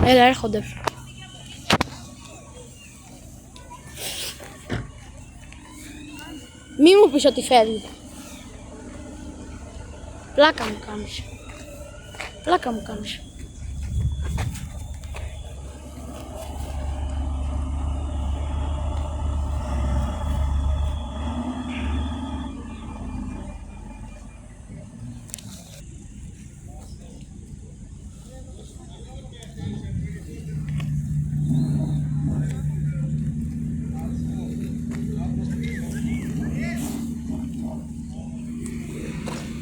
Έλα, έρχονται. Μη μου πεις ότι φεύγει. Πλάκα μου κάνεις. Πλάκα μου κάνεις.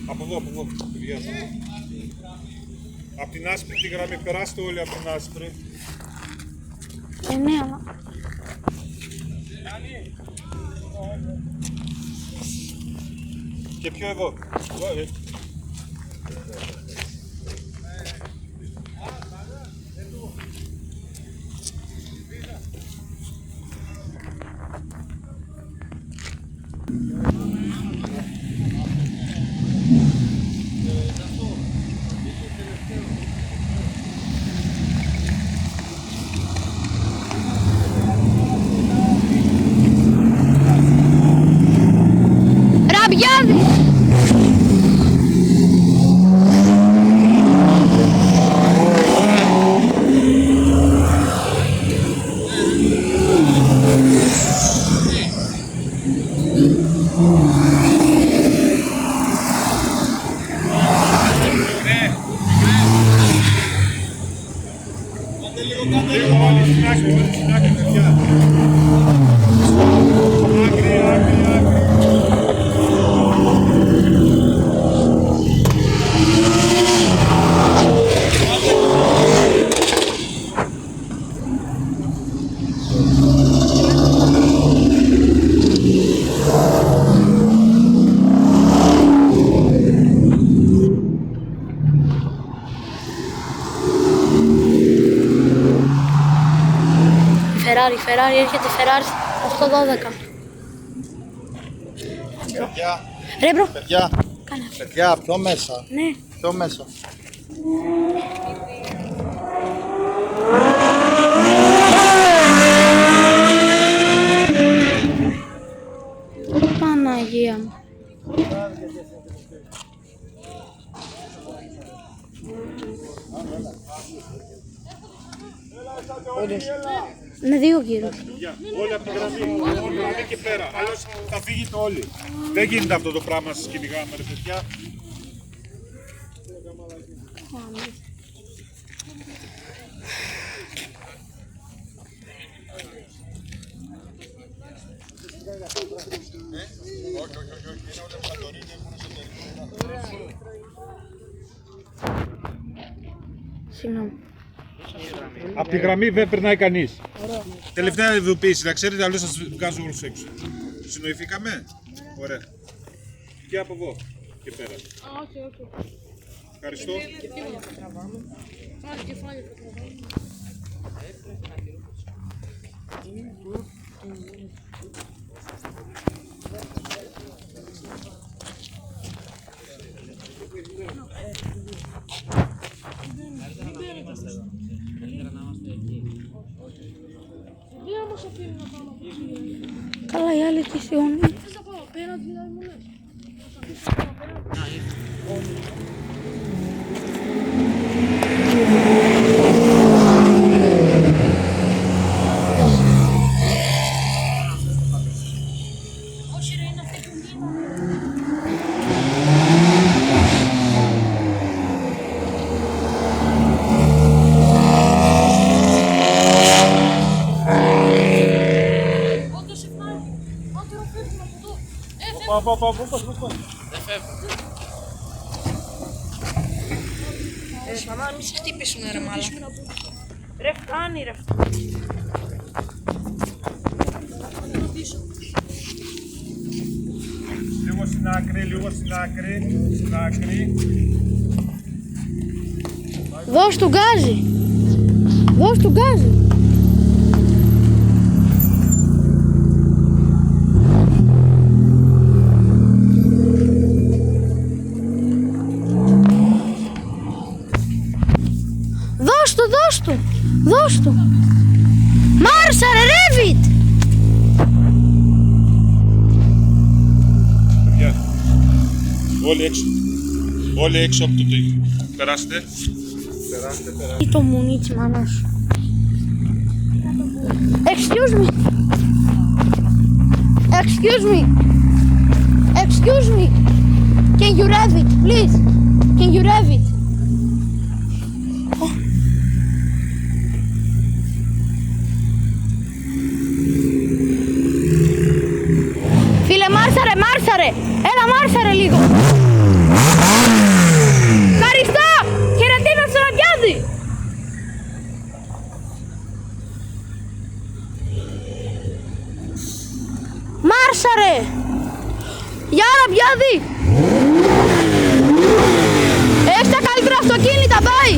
Από εδώ, παιδιά. Απ' την άσπρη τη γραμμή, περάστε όλοι από την άσπρη. Ναι, αλλά... Και πιο εδώ. Ραμπιάδι! Λίγο όλοι στην άκρη, παιδιά. Άκρη, άκρη, άκρη. Ferrari, έρχεται Ferrari 8-12. Παιδιά, Ρε μπρο, παιδιά, κάνε. παιδιά, πιο μέσα. Ναι. Πιο μέσα. Παναγία μου. Με δύο γύρους. Όλοι από τη γραμμή, όλοι και πέρα. Αλλιώς θα φύγετε όλοι. Δεν γίνεται αυτό το πράγμα σας κυνηγάμε, ρε παιδιά. Συγγνώμη. Από τη γραμμή δεν περνάει κανείς. Τελευταία ειδοποίηση, να ξέρετε, αλλιώς σας βγάζω όλους έξω. Συνοηθήκαμε. Ωραία. Και από εδώ και πέρα. Ευχαριστώ. Καλά, οι άλλοι τι σιώνουν. Σταμάτα, μη σε χτύπησουν ρε μάλα. Ρε φτάνει ρε. Λίγο στην άκρη, λίγο στην άκρη, στην άκρη. Δώσ' του γκάζι. Δώσ' του γκάζι. Δώσ' Δώσ' του. Μάρσα ρε Revit. Παιδιά, όλοι έξω από το τείχο. Περάστε. Τι το μουνίτσι μάνα σου. Excuse me. Can you rev it, please? Can you rev it? Φίλε, μάρσαρε. Έλα, μάρσαρε λίγο. Ευχαριστώ. Χαιρετίζω στον Αμπιάδη. Μάρσαρε. Γεια Αμπιάδη. Έχεις τα καλύτερα αυτοκίνητα, πάει.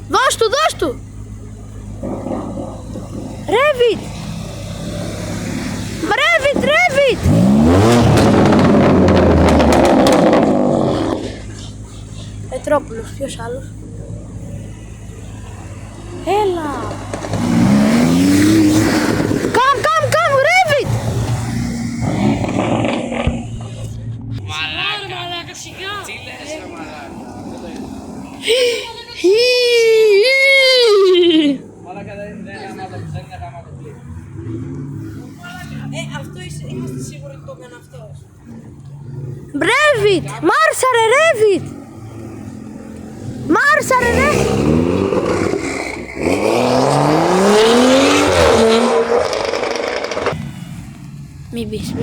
Δώσ' του. Revit. Πετρόπουλος, ποιος άλλος? Έλα. Come, Revit. Μαλάκα, σιγά. Τι λες ρε μαλάκα. Μαλάκα δεν είναι γαμάτο, δεν είναι γαμάτο κλικ. Αυτό είμαστε σίγουροι ότι το έκανε αυτός. Revit. Μάρσαρε Revit. Μην πεις.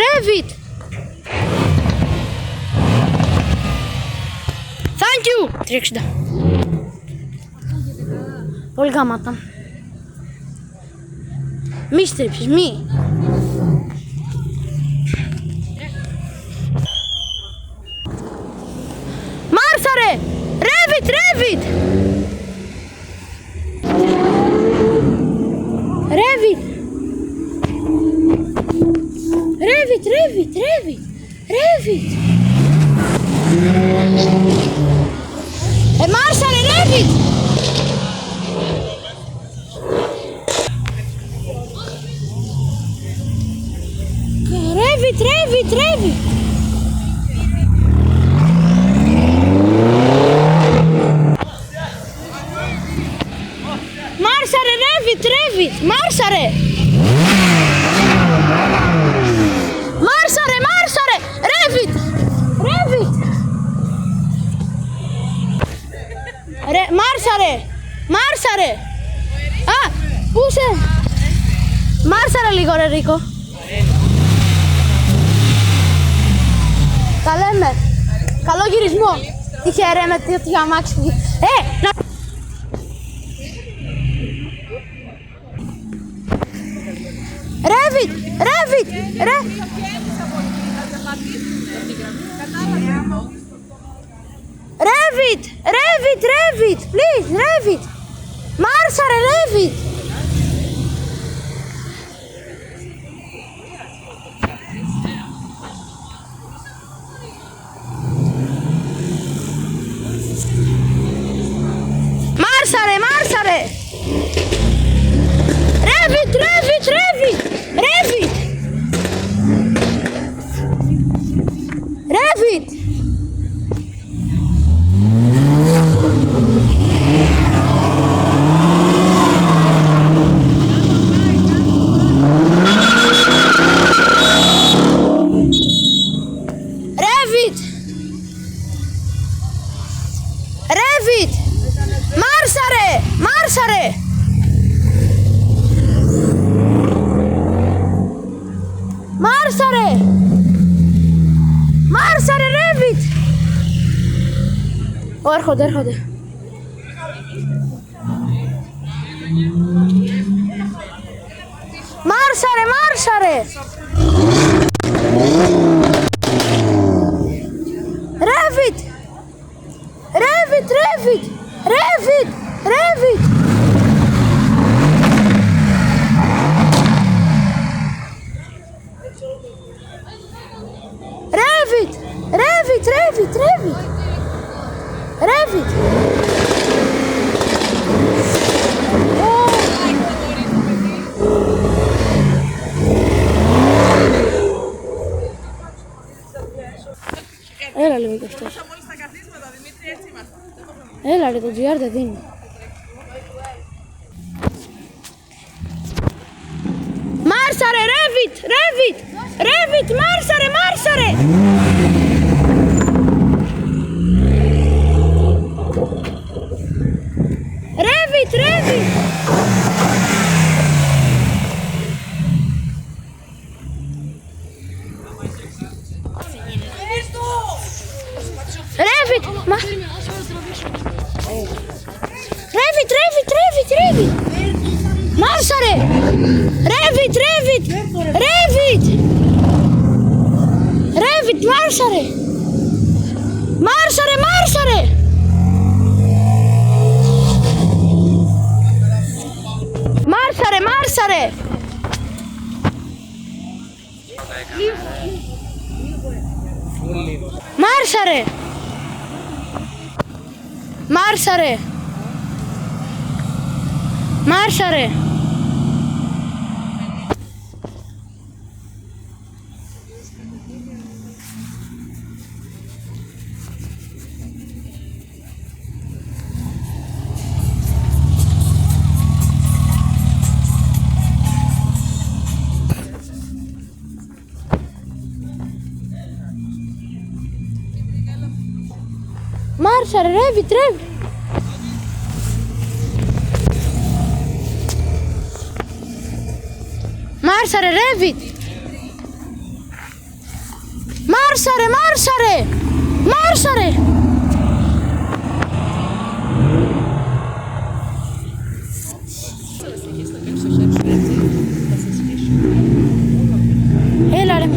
Revit. Thank you. 360. Πολύ γαμάτα. Μη στρίψεις, μη. Μάρσαρε. Revit. Μάρσαρε Revit. Revit. Μάρσαρε Revit. Μάρσαρε. Revit. Μάρσαρε. Α, πού είσαι? Μάρσαρε λίγο ρε Ρίκο. Τα λέμε. Καλό γυρισμό. Τυχερέ με τέτοιο αμάξι. Να... Revit. Please, Revit. Μάρσαρε Revit. Μάρσαρε. Revit. Μάρσαρε Revit. Έρχονται, έρχονται. Μάρσαρε, μάρσαρε! Ρέβιτ! Ρέβιτ, ρέβιτ! Ρέβιτ, ρέβιτ! Ρέβιτ, ρέβιτ, ρέβιτ, ρέβιτ! Ρέβιτ! Έλα λίγο κι αυτός. Έλα ρε, το GR δεν δίνει. Μάρσαρε, ρέβιτ, ρέβιτ, ρέβιτ, μάρσαρε, μάρσαρε. Ρέβιτ, ρέβιτ. Ρέβιτ, μα... Ρέβιτ, ρέβιτ, ρέβιτ, ρέβιτ. Μάρσαρε. Ρέβιτ, ρέβιτ, ρέβιτ. Ρέβιτ, μάρσαρε. Μάρσαρε, μάρσαρε. Μάρσαρε, μάρσαρε. Μάρσαρε. Μάρσαρε. Μάρσαρε. Μάρσαρε, ρέβιτ, ρέβιτ. Μάρσαρε, ρέβιτ. Μάρσαρε, μάρσαρε. Μάρσαρε. Έλα ρε.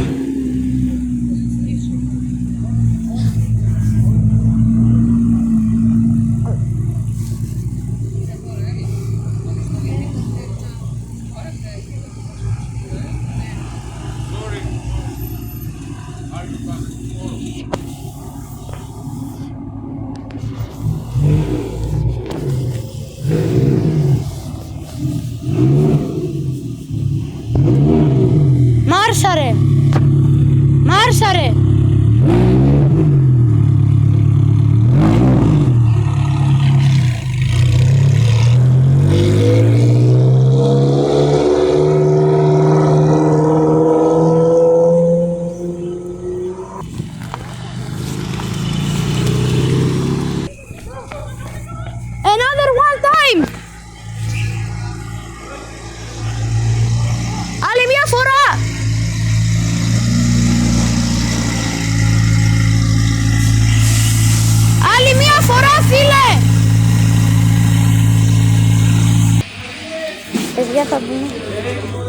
Μάρσαρε! Μάρσαρε! Another one time! Άλλη μια φορά! Άλλη μια φορά, φίλε! Παιδιά, θα μπούμε.